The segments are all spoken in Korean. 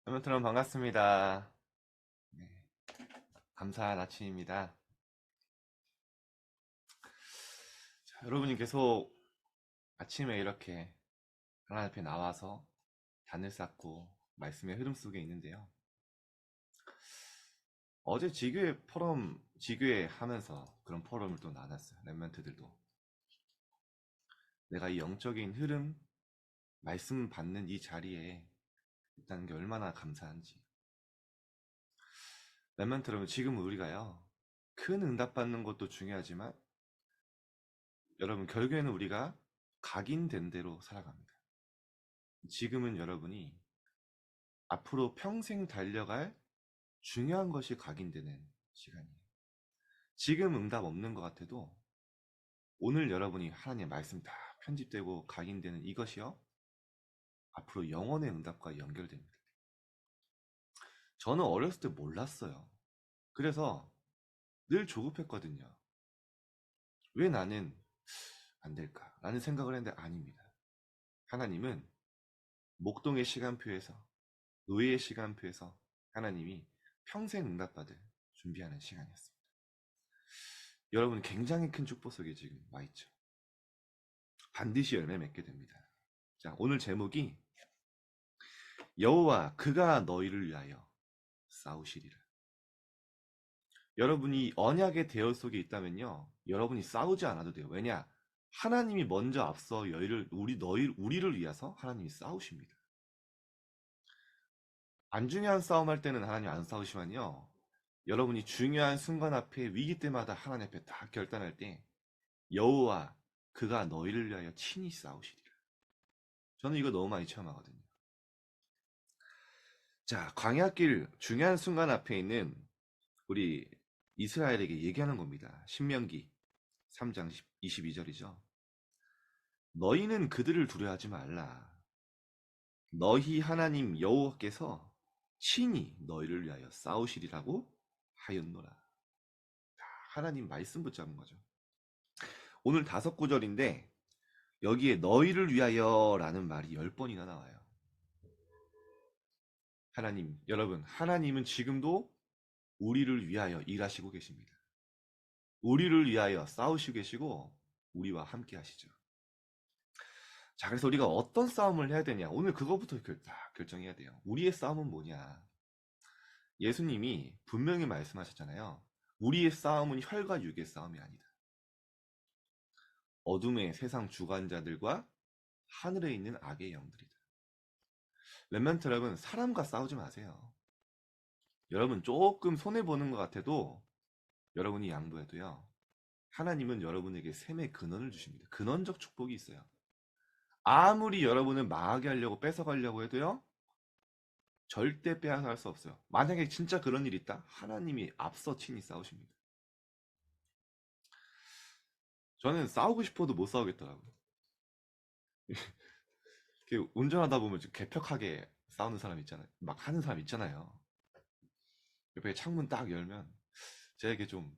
여러분 반갑습니다. 네, 감사한 아침입니다. 자, 여러분이 계속 아침에 이렇게 하나님 앞에 나와서 단을 쌓고 말씀의 흐름 속에 있는데요. 어제 지교회 포럼, 지교회 하면서 그런 포럼을 또 나눴어요. 랩런트들도. 내가 이 영적인 흐름, 말씀 받는 이 자리에 있다는 게 얼마나 감사한지. 랩런트 여러분, 지금 우리가요, 큰 응답 받는 것도 중요하지만, 여러분, 결국에는 우리가 각인된 대로 살아갑니다. 지금은 여러분이 앞으로 평생 달려갈 중요한 것이 각인되는 시간이에요. 지금 응답 없는 것 같아도 오늘 여러분이 하나님의 말씀 다 편집되고 각인되는 이것이요, 앞으로 영원의 응답과 연결됩니다. 저는 어렸을 때 몰랐어요. 그래서 늘 조급했거든요. 왜 나는 안 될까? 라는 생각을 했는데 아닙니다. 하나님은 목동의 시간표에서, 노예의 시간표에서 하나님이 평생 응답받을 준비하는 시간이었습니다. 여러분 굉장히 큰 축복 속에 지금 와 있죠. 반드시 열매 맺게 됩니다. 자, 오늘 제목이 여호와 그가 너희를 위하여 싸우시리라. 여러분이 언약의 대열 속에 있다면요, 여러분이 싸우지 않아도 돼요. 왜냐? 하나님이 먼저 앞서 우리를 위해서 하나님이 싸우십니다. 안 중요한 싸움 할 때는 하나님 안 싸우시면요, 여러분이 중요한 순간 앞에 위기 때마다 하나님 앞에 다 결단할 때 여호와 그가 너희를 위하여 친히 싸우시리라. 저는 이거 너무 많이 체험하거든요. 자, 광야길 중요한 순간 앞에 있는 우리 이스라엘에게 얘기하는 겁니다. 신명기 3장 22절이죠. 너희는 그들을 두려워하지 말라. 너희 하나님 여호와께서 친히 너희를 위하여 싸우시리라고 하였노라. 하나님 말씀 붙잡은 거죠. 오늘 5구절인데 여기에 너희를 위하여라는 말이 10번이나 나와요. 하나님, 여러분, 하나님은 지금도 우리를 위하여 일하시고 계십니다. 우리를 위하여 싸우시고 계시고 우리와 함께 하시죠. 자, 그래서 우리가 어떤 싸움을 해야 되냐? 오늘 그거부터 딱 결정해야 돼요. 우리의 싸움은 뭐냐? 예수님이 분명히 말씀하셨잖아요. 우리의 싸움은 혈과 육의 싸움이 아니다. 어둠의 세상 주관자들과 하늘에 있는 악의 영들이다. 렘넌트 여러분, 사람과 싸우지 마세요. 여러분 조금 손해보는 것 같아도 여러분이 양보해도요, 하나님은 여러분에게 샘의 근원을 주십니다. 근원적 축복이 있어요. 아무리 여러분을 망하게 하려고 뺏어가려고 해도요, 절대 빼앗아갈 수 없어요. 만약에 진짜 그런 일이 있다? 하나님이 앞서 친히 싸우십니다. 저는 싸우고 싶어도 못 싸우겠더라고요. 운전하다 보면 좀 개벽하게 싸우는 사람 있잖아요. 막 하는 사람 있잖아요. 옆에 창문 딱 열면 제게 좀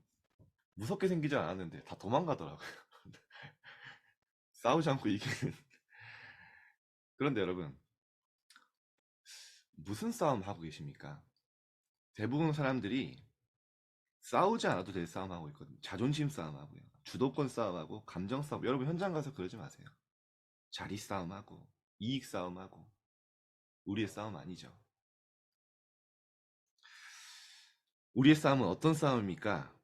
무섭게 생기지 않았는데 다 도망가더라고요. 싸우지 않고 이기는. 그런데 여러분, 무슨 싸움 하고 계십니까? 대부분 사람들이 싸우지 않아도 될 싸움하고 있거든요. 자존심 싸움하고요. 주도권 싸움하고 감정 싸움. 여러분 현장 가서 그러지 마세요. 자리 싸움하고 이익 싸움하고 우리의 싸움 아니죠. 우리의 싸움은 어떤 싸움입니까?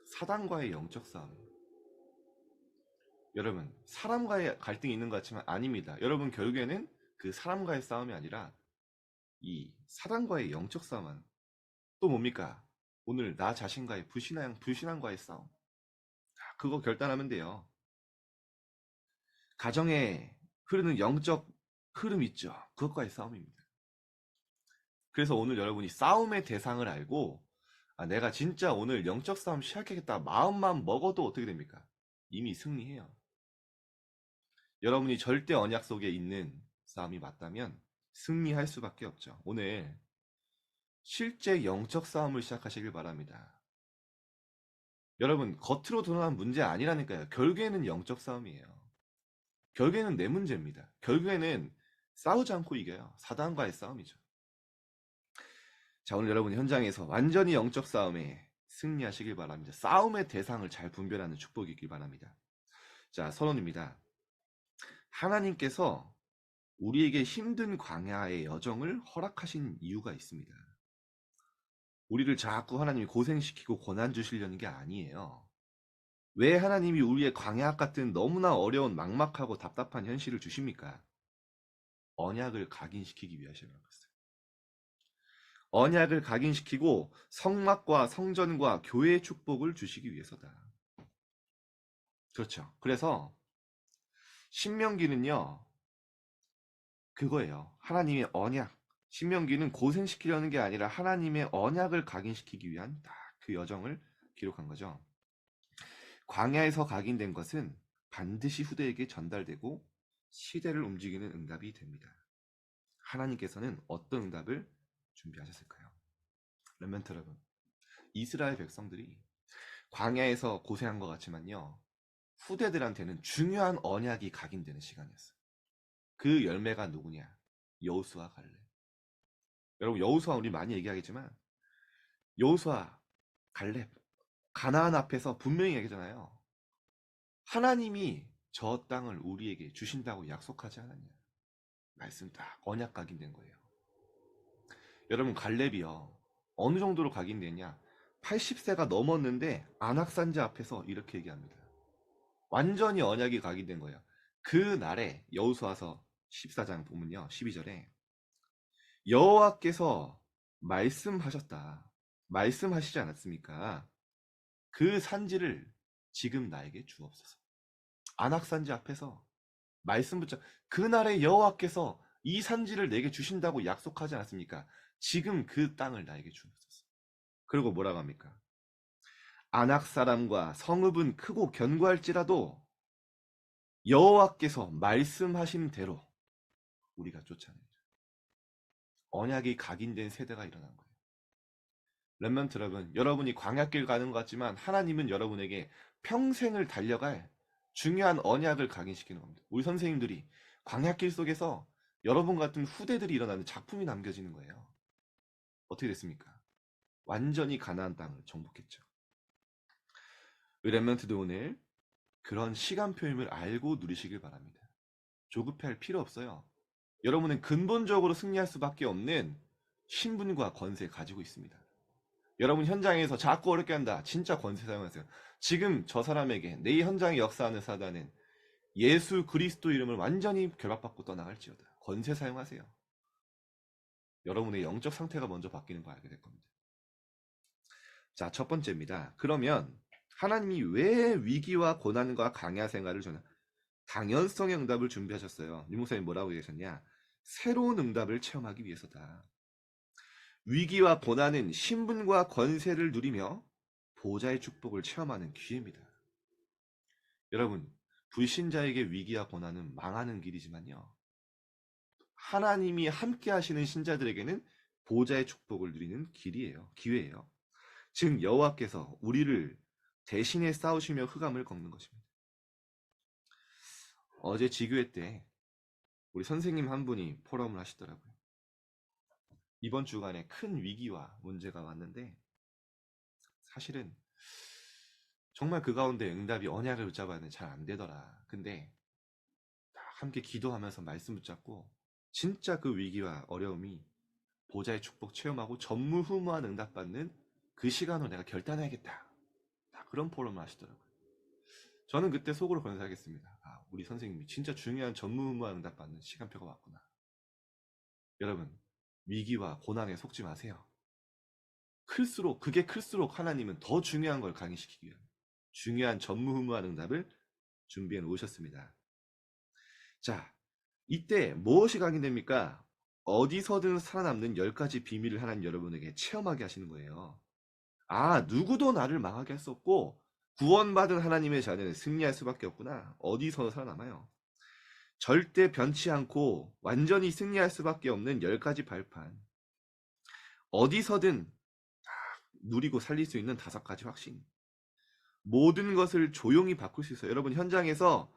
사단과의 영적 싸움. 여러분, 사람과의 갈등이 있는 것 같지만 아닙니다. 여러분 결국에는 그 사람과의 싸움이 아니라 이 사단과의 영적 싸움은 또 뭡니까? 오늘 나 자신과의 불신앙과의 싸움. 그거 결단하면 돼요. 가정에 흐르는 영적 흐름 있죠. 그것과의 싸움입니다. 그래서 오늘 여러분이 싸움의 대상을 알고, 내가 진짜 오늘 영적 싸움 시작하겠다 마음만 먹어도 어떻게 됩니까? 이미 승리해요. 여러분이 절대 언약 속에 있는 싸움이 맞다면 승리할 수밖에 없죠. 오늘 실제 영적 싸움을 시작하시길 바랍니다. 여러분, 겉으로 드러난 문제 아니라니까요. 결국에는 영적 싸움이에요. 결국에는 내 문제입니다. 결국에는 싸우지 않고 이겨요. 사단과의 싸움이죠. 자, 오늘 여러분 현장에서 완전히 영적 싸움에 승리하시길 바랍니다. 싸움의 대상을 잘 분별하는 축복이 있길 바랍니다. 자, 선언입니다. 하나님께서 우리에게 힘든 광야의 여정을 허락하신 이유가 있습니다. 우리를 자꾸 하나님이 고생시키고 고난 주시려는 게 아니에요. 왜 하나님이 우리의 광야 같은 너무나 어려운 막막하고 답답한 현실을 주십니까? 언약을 각인시키기 위하시라고 했어요. 언약을 각인시키고 성막과 성전과 교회의 축복을 주시기 위해서다. 그렇죠. 그래서 신명기는요, 그거예요. 하나님의 언약. 신명기는 고생시키려는 게 아니라 하나님의 언약을 각인시키기 위한 딱 그 여정을 기록한 거죠. 광야에서 각인된 것은 반드시 후대에게 전달되고 시대를 움직이는 응답이 됩니다. 하나님께서는 어떤 응답을 준비하셨을까요? 렘넌트 여러분, 이스라엘 백성들이 광야에서 고생한 것 같지만요, 후대들한테는 중요한 언약이 각인되는 시간이었어요. 그 열매가 누구냐? 여호수아 갈렙. 여러분, 여호수아 우리 많이 얘기하겠지만 여호수아 갈렙 가나안 앞에서 분명히 얘기하잖아요. 하나님이 저 땅을 우리에게 주신다고 약속하지 않았냐? 말씀 딱 언약 각인된 거예요. 여러분, 갈렙이요, 어느 정도로 각인되냐? 80세가 넘었는데 안악산지 앞에서 이렇게 얘기합니다. 완전히 언약이 각인된 거예요. 그 날에 여호수아서 14장 보면요, 12절에 여호와께서 말씀하셨다. 말씀하시지 않았습니까? 그 산지를 지금 나에게 주옵소서. 안악산지 앞에서 말씀 붙잡, 그날에 여호와께서 이 산지를 내게 주신다고 약속하지 않았습니까? 지금 그 땅을 나에게 주옵소서. 그리고 뭐라고 합니까? 안악 사람과 성읍은 크고 견고할지라도 여호와께서 말씀하신 대로 우리가 쫓아내자. 언약이 각인된 세대가 일어난 거예요. 렘넌트 여러분, 여러분이 광야길 가는 것 같지만 하나님은 여러분에게 평생을 달려갈 중요한 언약을 각인시키는 겁니다. 우리 선생님들이 광야길 속에서 여러분 같은 후대들이 일어나는 작품이 남겨지는 거예요. 어떻게 됐습니까? 완전히 가나안 땅을 정복했죠. 우리 렘넌트도 오늘 그런 시간표임을 알고 누리시길 바랍니다. 조급해할 필요 없어요. 여러분은 근본적으로 승리할 수밖에 없는 신분과 권세 가지고 있습니다. 여러분 현장에서 자꾸 어렵게 한다. 진짜 권세 사용하세요. 지금 저 사람에게 내 현장에 역사하는 사단은 예수 그리스도 이름을 완전히 결박받고 떠나갈지어다. 권세 사용하세요. 여러분의 영적 상태가 먼저 바뀌는 거 알게 될 겁니다. 자, 첫 번째입니다. 그러면 하나님이 왜 위기와 고난과 강야 생활을 주나? 당연성의 응답을 준비하셨어요. 유 목사님 뭐라고 얘기하셨냐? 새로운 응답을 체험하기 위해서다. 위기와 고난은 신분과 권세를 누리며 보좌의 축복을 체험하는 기회입니다. 여러분, 불신자에게 위기와 고난은 망하는 길이지만요, 하나님이 함께 하시는 신자들에게는 보좌의 축복을 누리는 길이에요. 기회예요. 즉 여호와께서 우리를 대신에 싸우시며 흑암을 걷는 것입니다. 어제 지교회 때 우리 선생님 한 분이 포럼을 하시더라고요. 이번 주간에 큰 위기와 문제가 왔는데 사실은 정말 그 가운데 응답이 언약을 붙잡아야 하는데 잘 안 되더라. 근데 함께 기도하면서 말씀 붙잡고 진짜 그 위기와 어려움이 보좌의 축복 체험하고 전무후무한 응답받는 그 시간으로 내가 결단해야겠다. 그런 포럼을 하시더라고요. 저는 그때 속으로 건사하겠습니다. 아, 우리 선생님이 진짜 중요한 전무후무한 응답받는 시간표가 왔구나. 여러분, 위기와 고난에 속지 마세요. 그게 클수록 하나님은 더 중요한 걸 강의시키기 위한 중요한 전무후무한 응답을 준비해 놓으셨습니다. 자, 이때 무엇이 각인됩니까? 어디서든 살아남는 10가지 비밀을 하나님 여러분에게 체험하게 하시는 거예요. 아, 누구도 나를 망하게 할 수 없고 구원받은 하나님의 자녀는 승리할 수밖에 없구나. 어디서 살아남아요? 절대 변치 않고 완전히 승리할 수밖에 없는 10가지 발판. 어디서든 누리고 살릴 수 있는 5가지 확신. 모든 것을 조용히 바꿀 수 있어요. 여러분 현장에서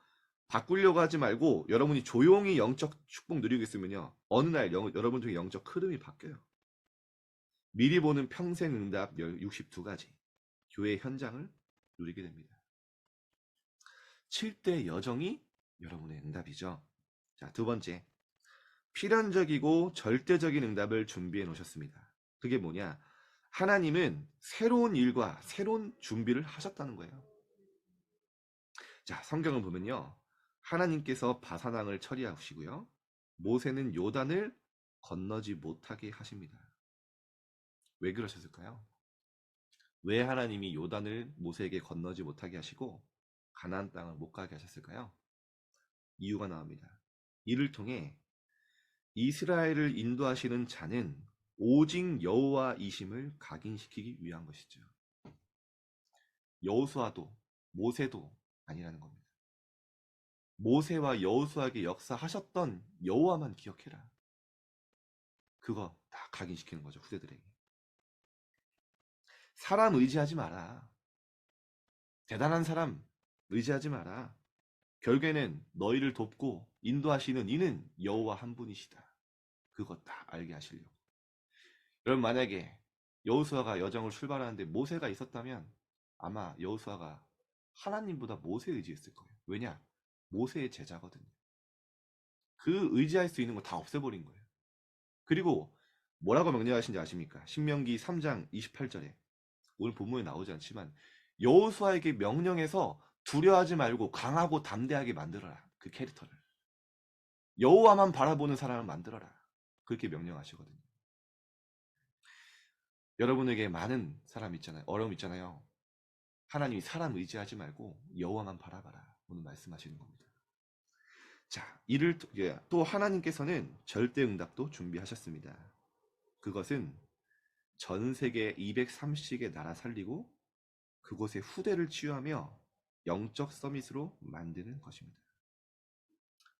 바꾸려고 하지 말고 여러분이 조용히 영적 축복 누리고 있으면요, 어느 날 여러분 중에 영적 흐름이 바뀌어요. 미리 보는 평생 응답 62가지. 교회 현장을 누리게 됩니다. 7대 여정이 여러분의 응답이죠. 자, 두 번째. 필연적이고 절대적인 응답을 준비해 놓으셨습니다. 그게 뭐냐? 하나님은 새로운 일과 새로운 준비를 하셨다는 거예요. 자, 성경을 보면요. 하나님께서 바사왕을 처리하시고요. 모세는 요단을 건너지 못하게 하십니다. 왜 그러셨을까요? 왜 하나님이 요단을 모세에게 건너지 못하게 하시고 가나안 땅을 못 가게 하셨을까요? 이유가 나옵니다. 이를 통해 이스라엘을 인도하시는 자는 오직 여호와이심을 각인시키기 위한 것이죠. 여호수아도 모세도 아니라는 겁니다. 모세와 여호수아에게 역사하셨던 여호와만 기억해라. 그거 다 각인시키는 거죠, 후대들에게. 사람 의지하지 마라. 대단한 사람 의지하지 마라. 결국에는 너희를 돕고 인도하시는 이는 여호와 한 분이시다. 그거 다 알게 하시려고. 여러분, 만약에 여호수아가 여정을 출발하는데 모세가 있었다면 아마 여호수아가 하나님보다 모세 의지했을 거예요. 왜냐? 모세의 제자거든요. 그 의지할 수 있는 거 다 없애버린 거예요. 그리고 뭐라고 명령하신지 아십니까? 신명기 3장 28절에 오늘 본문에 나오지 않지만 여호수아에게 명령해서 두려워하지 말고 강하고 담대하게 만들어라. 그 캐릭터를. 여호와만 바라보는 사람을 만들어라. 그렇게 명령하시거든요. 여러분에게 많은 사람 있잖아요. 어려움 있잖아요. 하나님이 사람 의지하지 말고 여호와만 바라봐라. 오늘 말씀하시는 겁니다. 자, 이를 또 하나님께서는 절대 응답도 준비하셨습니다. 그것은 전 세계 230개 나라 살리고 그곳의 후대를 치유하며 영적 서밋으로 만드는 것입니다.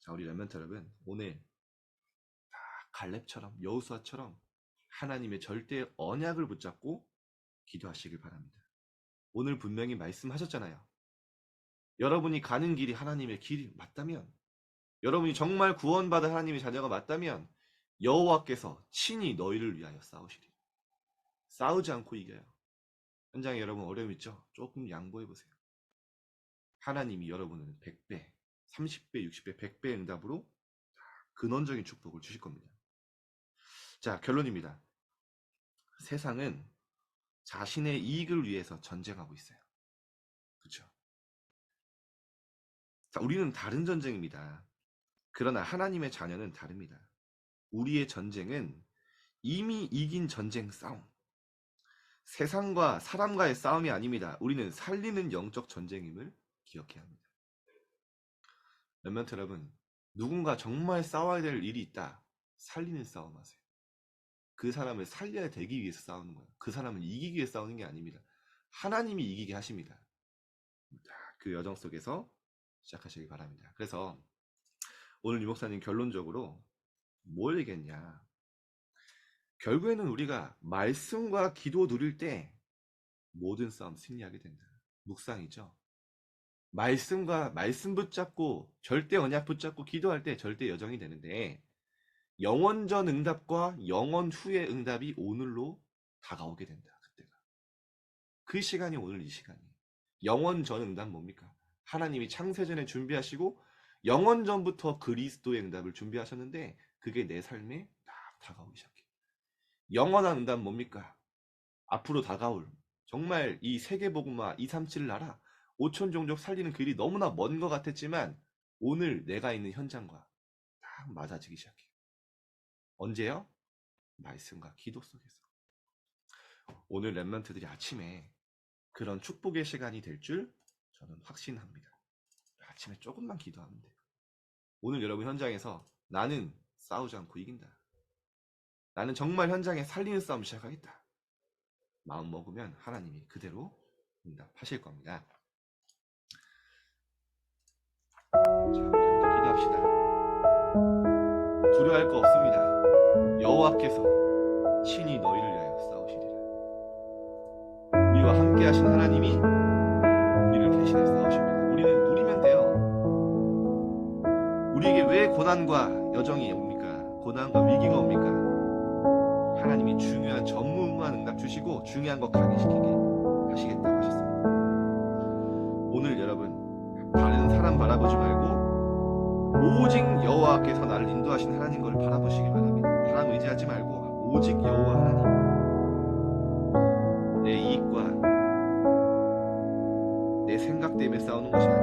자, 우리 렘넌트 여러분, 오늘 다 갈렙처럼 여호수아처럼 하나님의 절대 언약을 붙잡고 기도하시길 바랍니다. 오늘 분명히 말씀하셨잖아요. 여러분이 가는 길이 하나님의 길이 맞다면, 여러분이 정말 구원받은 하나님의 자녀가 맞다면 여호와께서 친히 너희를 위하여 싸우시리. 싸우지 않고 이겨요. 현장에 여러분 어려움 있죠? 조금 양보해보세요. 하나님이 여러분은 100배, 30배, 60배, 100배 응답으로 근원적인 축복을 주실 겁니다. 자, 결론입니다. 세상은 자신의 이익을 위해서 전쟁하고 있어요. 그렇죠? 자, 우리는 다른 전쟁입니다. 그러나 하나님의 자녀는 다릅니다. 우리의 전쟁은 이미 이긴 전쟁 싸움. 세상과 사람과의 싸움이 아닙니다. 우리는 살리는 영적 전쟁임을 기억해야 합니다. 렘넌트 여러분, 누군가 정말 싸워야 될 일이 있다. 살리는 싸움 하세요. 그 사람을 살려야 되기 위해서 싸우는 거예요. 그 사람을 이기기 위해 싸우는 게 아닙니다. 하나님이 이기게 하십니다. 그 여정 속에서 시작하시기 바랍니다. 그래서 오늘 유 목사님 결론적으로 뭘 얘기했냐? 결국에는 우리가 말씀과 기도 누릴 때 모든 싸움 승리하게 된다. 묵상이죠. 말씀과 말씀 붙잡고 절대 언약 붙잡고 기도할 때 절대 여정이 되는데 영원 전 응답과 영원 후의 응답이 오늘로 다가오게 된다. 그때가. 그 시간이 오늘 이 시간이에요. 영원 전 응답 뭡니까? 하나님이 창세전에 준비하시고 영원 전부터 그리스도의 응답을 준비하셨는데 그게 내 삶에 딱 다가오기 시작해요. 영원한 응답 뭡니까? 앞으로 다가올 정말 이 세계복음화 237 나라 5천 종족 살리는 길이 너무나 먼 것 같았지만 오늘 내가 있는 현장과 딱 맞아지기 시작해요. 언제요? 말씀과 기도 속에서. 오늘 렘넌트들이 아침에 그런 축복의 시간이 될 줄 저는 확신합니다. 아침에 조금만 기도하면 돼요. 오늘 여러분 현장에서 나는 싸우지 않고 이긴다. 나는 정말 현장에 살리는 싸움 시작하겠다. 마음 먹으면 하나님이 그대로 응답하실 겁니다. 자, 우리 함께 기도합시다. 두려워할 거 없습니다. 여호와께서 친히 너희를 위하여 싸우시리라. 우리와 함께 하신 하나님이 우리를 대신해 싸우십니다. 우리는 누리면 돼요. 우리에게 왜 고난과 여정이 옵니까? 고난과 위기가 옵니까? 하나님이 중요한 전무후무한 응답 주시고 중요한 거 각인시키게 하시겠다고 하셨습니다. 오늘 여러분 다른 사람 바라보지 말고 오직 여호와께서 나를 인도하신 하나님 걸 바라보시기 바랍니다. 사람 의지하지 말고 오직 여호와 하나님, 내 이익과 내 생각 때문에 싸우는 것이 아니라